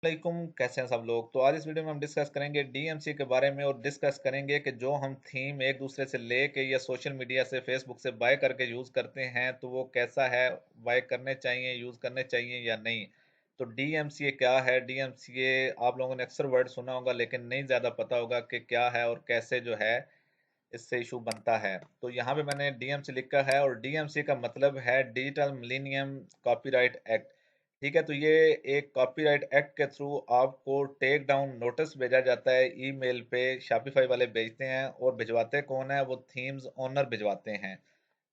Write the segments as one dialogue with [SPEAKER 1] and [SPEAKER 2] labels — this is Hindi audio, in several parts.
[SPEAKER 1] वालेकुम, कैसे हैं सब लोग। तो आज इस वीडियो में हम डिस्कस करेंगे डीएमसी के बारे में और डिस्कस करेंगे कि जो हम थीम एक दूसरे से लेके या सोशल मीडिया से फेसबुक से बाय करके यूज़ करते हैं तो वो कैसा है, बाय करने चाहिए, यूज़ करने चाहिए या नहीं। तो डीएमसीए क्या है? डीएमसीए आप लोगों ने अक्सर वर्ड सुना होगा लेकिन नहीं ज़्यादा पता होगा कि क्या है और कैसे जो है इससे इशू बनता है। तो यहाँ पे मैंने डीएमसी लिखा है और डीएमसी का मतलब है डिजिटल मिलेनियम कॉपीराइट एक्ट। ठीक है, तो ये एक कॉपीराइट एक्ट के थ्रू आपको टेक डाउन नोटिस भेजा जाता है ईमेल पे। शॉपिफाई वाले भेजते हैं और भिजवाते कौन है? वो थीम्स ओनर भिजवाते हैं।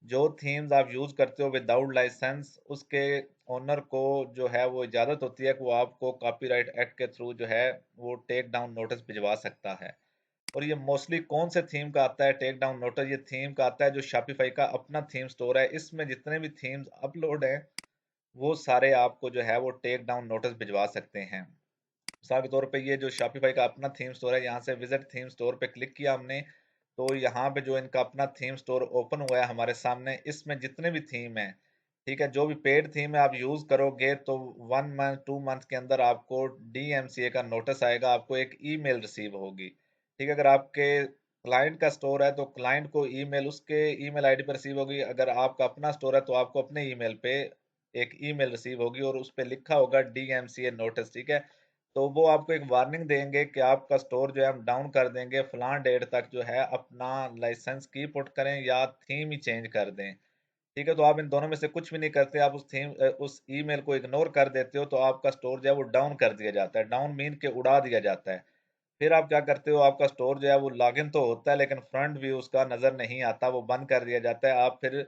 [SPEAKER 1] जो थीम्स आप यूज करते हो विदाउट लाइसेंस, उसके ओनर को जो है वो इजाजत होती है कि वो आपको कॉपीराइट एक्ट के थ्रू जो है वो टेक डाउन नोटिस भिजवा सकता है। और ये मोस्टली कौन से थीम का आता है टेक डाउन नोटिस? ये थीम का आता है जो शॉपिफाई का अपना थीम स्टोर है। इसमें जितने भी थीम्स अपलोड हैं वो सारे आपको जो है वो टेक डाउन नोटिस भिजवा सकते हैं। मिसाल के तौर पे ये जो शॉपिफाई का अपना थीम स्टोर है, यहाँ से विजिट थीम स्टोर पे क्लिक किया हमने, तो यहाँ पे जो इनका अपना थीम स्टोर ओपन हुआ है हमारे सामने, इसमें जितने भी थीम है, ठीक है, जो भी पेड थीम है आप यूज करोगे तो 1 मंथ 2 मंथ के अंदर आपको डीएमसीए का नोटिस आएगा, आपको एक ईमेल रिसीव होगी। ठीक है, अगर आपके क्लाइंट का स्टोर है तो क्लाइंट को ईमेल उसके ईमेल आईडी पर रिसीव होगी। अगर आपका अपना स्टोर है तो आपको अपने ईमेल पे एक ईमेल रिसीव होगी और उस पे लिखा होगा डीएमसीए नोटिस। ठीक है, तो वो आपको एक वार्निंग देंगे कि आपका स्टोर जो है हम डाउन कर देंगे, फलां डेट तक जो है अपना लाइसेंस की पुट करें या थीम ही चेंज कर दें। ठीक है, तो आप इन दोनों में से कुछ भी नहीं करते, आप उस ईमेल को इग्नोर कर देते हो तो आपका स्टोर जो है वो डाउन कर दिया जाता है। डाउन मीन के उड़ा दिया जाता है। फिर आप क्या करते हो, आपका स्टोर जो है वो लॉगिन तो होता है लेकिन फ्रंट व्यू उसका नजर नहीं आता, वो बंद कर दिया जाता है। आप फिर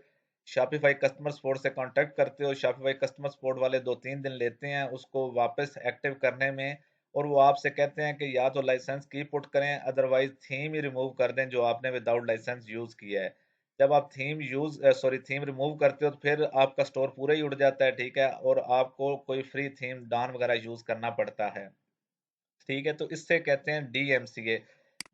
[SPEAKER 1] शॉपिफाई कस्टमर सपोर्ट से कांटेक्ट करते हो। शॉपिफाई कस्टमर सपोर्ट वाले 2-3 दिन लेते हैं उसको वापस एक्टिव करने में, और वो आपसे कहते हैं कि या तो लाइसेंस की पुट करें, अदरवाइज थीम ही रिमूव कर दें जो आपने विदाउट लाइसेंस यूज किया है। जब आप थीम रिमूव करते हो तो फिर आपका स्टोर पूरा ही उड़ जाता है। ठीक है, और आपको कोई फ्री थीम डॉन वगैरह यूज करना पड़ता है। ठीक है, तो इससे कहते हैं डीएमसीए,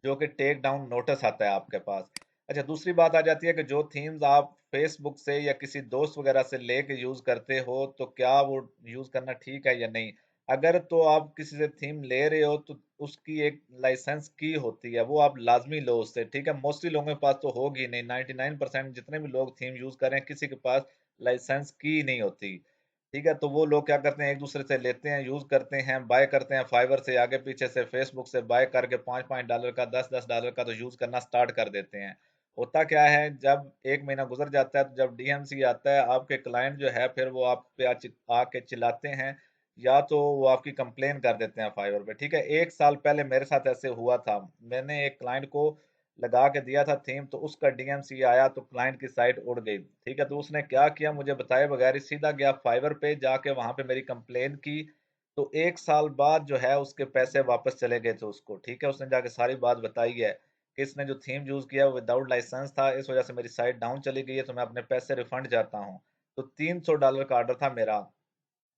[SPEAKER 1] जो कि टेक डाउन नोटिस आता है आपके पास। अच्छा, दूसरी बात आ जाती है कि जो थीम्स आप फेसबुक से या किसी दोस्त वगैरह से लेके यूज करते हो तो क्या वो यूज करना ठीक है या नहीं। अगर तो आप किसी से थीम ले रहे हो तो उसकी एक लाइसेंस की होती है, वो आप लाजमी लो उससे। ठीक है, मोस्टली लोगों के पास तो होगी नहीं, 99% जितने भी लोग थीम यूज कर रहे हैं किसी के पास लाइसेंस की नहीं होती। ठीक है, तो वो लोग क्या करते हैं, एक दूसरे से लेते हैं, यूज करते हैं, बाय करते हैं, फाइवर से आगे पीछे से फेसबुक से बाय करके $5-5 का, $10-10 का तो यूज करना स्टार्ट कर देते हैं। होता क्या है, जब एक महीना गुजर जाता है तो जब डीएमसी आता है आपके क्लाइंट जो है फिर वो आप पे आके चिल्लाते हैं, या तो वो आपकी कंप्लेन कर देते हैं फाइवर पे। ठीक है, 1 साल पहले मेरे साथ ऐसे हुआ था। मैंने एक क्लाइंट को लगा के दिया था थीम, तो उसका डीएमसी आया तो क्लाइंट की साइट उड़ गई। ठीक है, तो उसने क्या किया, मुझे बताए बगैर ही सीधा गया फाइवर पे, जाके वहां पे मेरी कंप्लेन की। तो 1 साल बाद जो है उसके पैसे वापस चले गए थे उसको। ठीक है, उसने जाके सारी बात बताई है कि इसने जो थीम यूज किया वो विदाउट लाइसेंस था, इस वजह से मेरी साइट डाउन चली गई है, तो मैं अपने पैसे रिफंड चाहता हूँ। तो $300 का ऑर्डर था मेरा।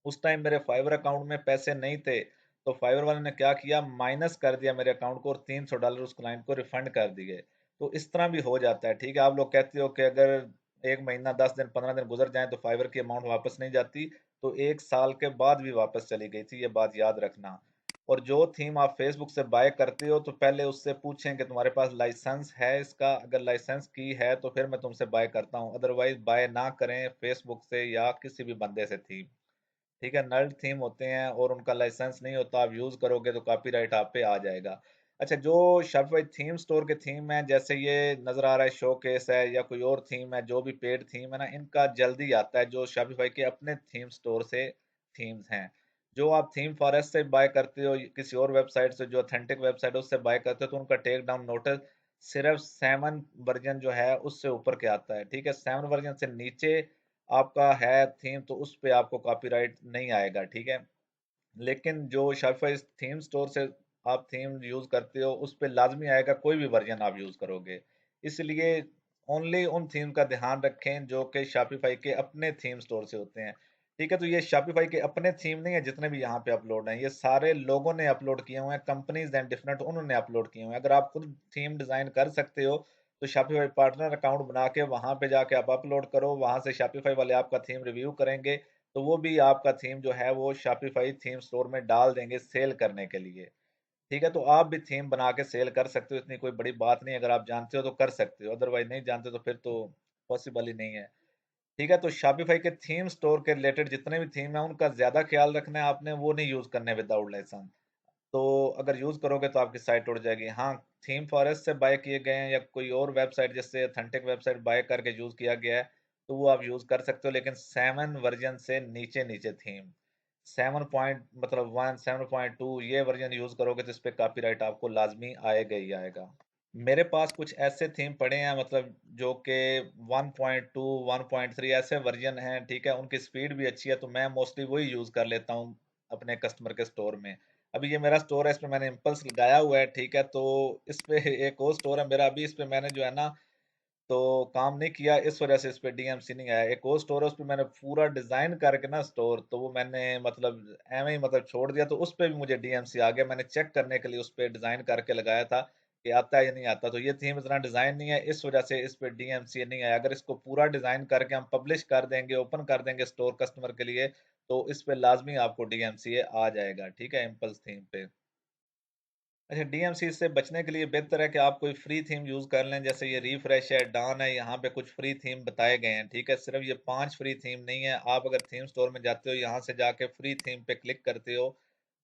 [SPEAKER 1] उस टाइम मेरे फाइवर अकाउंट में पैसे नहीं थे, तो फाइवर वाले ने क्या किया, माइनस कर दिया मेरे अकाउंट को और $300 उस क्लाइंट को रिफंड कर दिए। तो इस तरह भी हो जाता है। ठीक है, आप लोग कहते हो कि अगर 1 महीना 10 दिन 15 दिन गुजर जाए तो फाइवर की अमाउंट वापस नहीं जाती, तो 1 साल के बाद भी वापस चली गई थी, ये बात याद रखना। और जो थीम आप फेसबुक से बाय करते हो तो पहले उससे पूछें कि तुम्हारे पास लाइसेंस है इसका। अगर लाइसेंस की है तो फिर मैं तुमसे बाय करता हूँ, अदरवाइज बाय ना करें फेसबुक से या किसी भी बंदे से थीम। ठीक है, नल्ड थीम होते हैं और उनका लाइसेंस नहीं होता, आप यूज करोगे तो कॉपीराइट आप पे आ जाएगा। अच्छा, जो शॉपिफाई थीम स्टोर के थीम है, जैसे ये नजर आ रहा है शोकेस है या कोई और थीम है, जो भी पेड थीम है ना, इनका जल्दी आता है जो शॉपिफाई के अपने थीम स्टोर से थीम्स हैं। जो आप थीम फॉरेस्ट से बाय करते हो, किसी और वेबसाइट से जो ऑथेंटिक वेबसाइट है उससे बाय करते हो, तो उनका टेक डाउन नोटिस सिर्फ 7 वर्जन जो है उससे ऊपर के आता है। ठीक है, 7 वर्जन से नीचे आपका है थीम तो उस पे आपको कॉपीराइट नहीं आएगा। ठीक है, लेकिन जो शॉपिफाई थीम स्टोर से आप थीम यूज करते हो उस पे लाजमी आएगा, कोई भी वर्जन आप यूज करोगे। इसलिए ओनली उन थीम का ध्यान रखें जो कि शॉपिफाई के अपने थीम स्टोर से होते हैं। ठीक है, तो ये शॉपिफाई के अपने थीम नहीं है जितने भी यहाँ पे अपलोड हैं, ये सारे लोगों ने अपलोड किए हुए हैं, कंपनीज एंड डिफरेंट उन्होंने अपलोड किए हुए हैं। अगर आप खुद थीम डिजाइन कर सकते हो तो शॉपिफाई पार्टनर अकाउंट बना के वहां पे जाके आप अपलोड करो, वहां से शॉपिफाई वाले आपका थीम रिव्यू करेंगे, तो वो भी आपका थीम जो है वो शॉपिफाई थीम स्टोर में डाल देंगे सेल करने के लिए। ठीक है, तो आप भी थीम बना के सेल कर सकते हो, इतनी कोई बड़ी बात नहीं, अगर आप जानते हो तो कर सकते हो, अदरवाइज नहीं जानते तो फिर तो पॉसिबल ही नहीं है। ठीक है, तो शॉपिफाई के थीम स्टोर के रिलेटेड जितने भी थीम है उनका ज्यादा ख्याल रखना है आपने, वो नहीं यूज करने विदाउट लाइसेंस। तो अगर यूज करोगे तो आपकी साइट उड़ जाएगी। हाँ, थीम फॉरेस्ट से बाय किए गए हैं या कोई और वेबसाइट जिससे ऑथेंटिक वेबसाइट बाय करके यूज किया गया है तो वो आप यूज कर सकते हो, लेकिन 7 वर्जन से नीचे नीचे थीम, 7 पॉइंट मतलब 1, 7.2 ये वर्जन यूज करोगे तो इस पे कॉपीराइट आपको लाजमी आएगा ही आएगा। मेरे पास कुछ ऐसे थीम पड़े हैं, मतलब जो कि 1.2 1.3 ऐसे वर्जन हैं, ठीक है, उनकी स्पीड भी अच्छी है, तो मैं मोस्टली वही यूज कर लेता हूँ अपने कस्टमर के स्टोर में। अभी ये मेरा स्टोर है, इस पे मैंने इम्पल्स लगाया हुआ है, ठीक है, तो इस पे एक और स्टोर है मेरा, अभी इस पे मैंने जो है ना तो काम नहीं किया, इस वजह से इस पे डीएमसी नहीं आया। एक और स्टोर है उस पे मैंने पूरा डिजाइन करके ना स्टोर, तो वो मैंने मतलब एवं ही मतलब छोड़ दिया, तो उस पे भी मुझे डीएमसी आ गया। मैंने चेक करने के लिए उस पे डिजाइन करके लगाया था कि आता है या नहीं आता, तो ये थीम इतना डिजाइन नहीं है, इस वजह से इस पे डीएमसी नहीं आया। अगर इसको पूरा डिजाइन करके हम पब्लिश कर देंगे, ओपन कर देंगे स्टोर कस्टमर के लिए, तो इस पे लाजमी आपको डीएमसी आ जाएगा, ठीक है, इम्पल्स थीम पे। अच्छा, डीएमसी से बचने के लिए बेहतर है कि आप कोई फ्री थीम यूज कर लें, जैसे ये रिफ्रेश है, डान है, यहाँ पे कुछ फ्री थीम बताए गए हैं, ठीक है, सिर्फ ये 5 फ्री थीम नहीं है। आप अगर थीम स्टोर में जाते हो, यहाँ से जाके फ्री थीम पे क्लिक करते हो,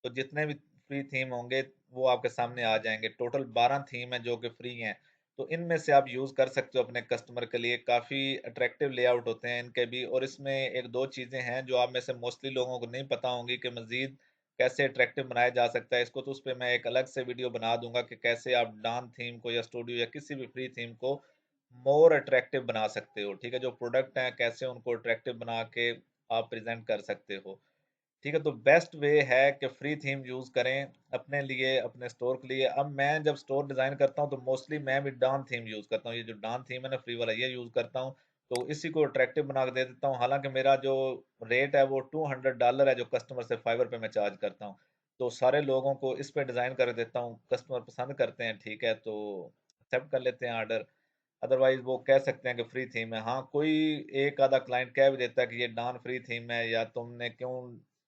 [SPEAKER 1] तो जितने भी फ्री थीम होंगे वो आपके सामने आ जाएंगे। टोटल 12 थीम है जो कि फ्री हैं, तो इनमें से आप यूज कर सकते हो अपने कस्टमर के लिए। काफी अट्रैक्टिव लेआउट होते हैं इनके भी, और इसमें एक दो चीजें हैं जो आप में से मोस्टली लोगों को नहीं पता होंगी कि मजीद कैसे अट्रैक्टिव बनाया जा सकता है इसको, तो उस पर मैं एक अलग से वीडियो बना दूंगा कि कैसे आप डान थीम को या स्टूडियो या किसी भी फ्री थीम को मोर अट्रैक्टिव बना सकते हो। ठीक है, जो प्रोडक्ट हैं कैसे उनको अट्रैक्टिव बना के आप प्रेजेंट कर सकते हो। ठीक है, तो बेस्ट वे है कि फ्री थीम यूज करें अपने लिए, अपने स्टोर के लिए। अब मैं जब स्टोर डिजाइन करता हूँ तो मोस्टली मैं भी डान थीम यूज करता हूँ, ये जो डान थीम है ना फ्री वाला, ये यूज करता हूँ, तो इसी को अट्रैक्टिव बना के दे देता हूँ। हालांकि मेरा जो रेट है वो $200 है जो कस्टमर से फाइवर पे मैं चार्ज करता हूँ, तो सारे लोगों को इस पे डिजाइन कर देता हूँ, कस्टमर पसंद करते हैं, ठीक है, तो एक्सेप्ट कर लेते हैं ऑर्डर। अदरवाइज वो कह सकते हैं कि फ्री थीम है। हाँ, कोई एक आधा क्लाइंट कह भी देता है कि ये नॉन फ्री थीम है या तुमने क्यों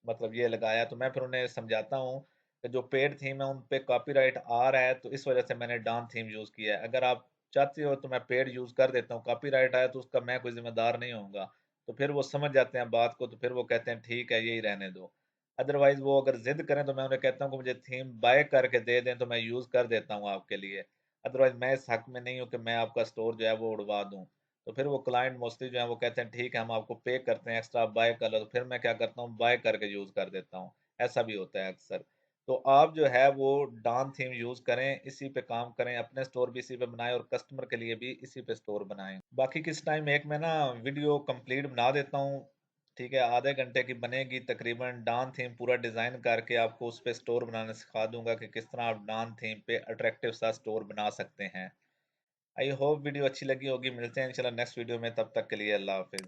[SPEAKER 1] मतलब ये लगाया, तो मैं फिर उन्हें समझाता हूँ कि जो पेड थीम है उन पे कॉपीराइट आ रहा है, तो इस वजह से मैंने डॉन थीम यूज किया है। अगर आप चाहते हो तो मैं पेड यूज कर देता हूँ, कॉपीराइट आया तो उसका मैं कोई जिम्मेदार नहीं होऊंगा। तो फिर वो समझ जाते हैं बात को, तो फिर वो कहते हैं ठीक है यही रहने दो। अदरवाइज वो अगर जिद करें तो मैं उन्हें कहता हूँ कि मुझे थीम बाय करके दे दें तो मैं यूज कर देता हूँ आपके लिए। अदरवाइज मैं इस हक में नहीं हूँ कि मैं आपका स्टोर जो है वो उड़वा दूँ। तो फिर वो क्लाइंट मोस्टली जो है वो कहते हैं ठीक है हम आपको पे करते हैं एक्स्ट्रा, आप बाय कर लो, तो फिर मैं क्या करता हूँ बाय करके यूज कर देता हूँ। ऐसा भी होता है अक्सर। तो आप जो है वो डान थीम यूज करें, इसी पे काम करें, अपने स्टोर भी इसी पे बनाएं और कस्टमर के लिए भी इसी पे स्टोर बनाएं। बाकी किस टाइम एक मैं ना वीडियो कंप्लीट बना देता हूँ, ठीक है, आधे घंटे की बनेगी तकरीबन, डान थीम पूरा डिजाइन करके आपको उस पे स्टोर बनाना सिखा दूंगा कि किस तरह आप डान थीम पे अट्रैक्टिव सा स्टोर बना सकते हैं। आई होप वीडियो अच्छी लगी होगी, मिलते हैं इंशाल्लाह नेक्स्ट वीडियो में, तब तक के लिए अल्लाह हाफिज।